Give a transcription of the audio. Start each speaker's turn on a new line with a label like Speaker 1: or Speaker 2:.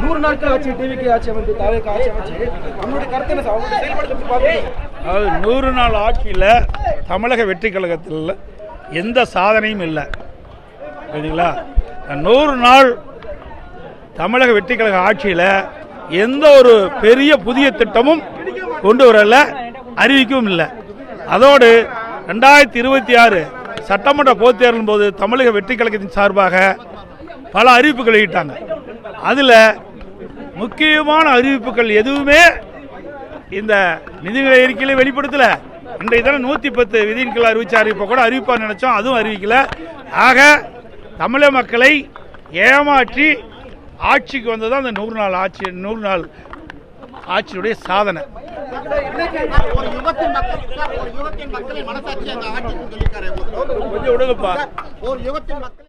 Speaker 1: 100 நாட்கள் ஆட்சி டிவிக்கு ஆட்சி அமைந்து தாவேக்கு ஆட்சி அமைச்சு நம்மளுடைய கருத்து என்ன சார்? அவங்களுடைய செயல்பாடு பார்த்து
Speaker 2: அதாவது 100 நாள் ஆட்சியில் தமிழக வெற்றி கழகத்தில் எந்த சாதனையும் இல்லை. சரிங்களா? 100 நாள் தமிழக வெற்றி கழக ஆட்சியில் எந்த ஒரு பெரிய புதிய திட்டமும் கொண்டு வரல, அறிவிக்கவும் இல்லை. அதோடு 2026 சட்டமன்ற பொதுத் தேர்தலின் போது தமிழக வெற்றி கழகத்தின் சார்பாக பல அறிவிப்புகள் வெளியிட்டாங்க. அதில் முக்கியமான அறிவிப்புகள் எதுவுமே இந்த நிதிநிலை அறிக்கையில வெளிப்படுத்தல. இன்றைய தினம் 110 விதிகளை அறிவிச்சார். இப்போ கூட அறிவிப்பா நினைச்சோம், அதுவும் அறிவிக்கல. ஆக தமிழக மக்களை ஏமாற்றி ஆட்சிக்கு வந்ததான் அந்த 100 நாள் ஆட்சி, 100 நாள் ஆட்சியுடைய சாதனை. கொஞ்சம் விடுங்கப்பா.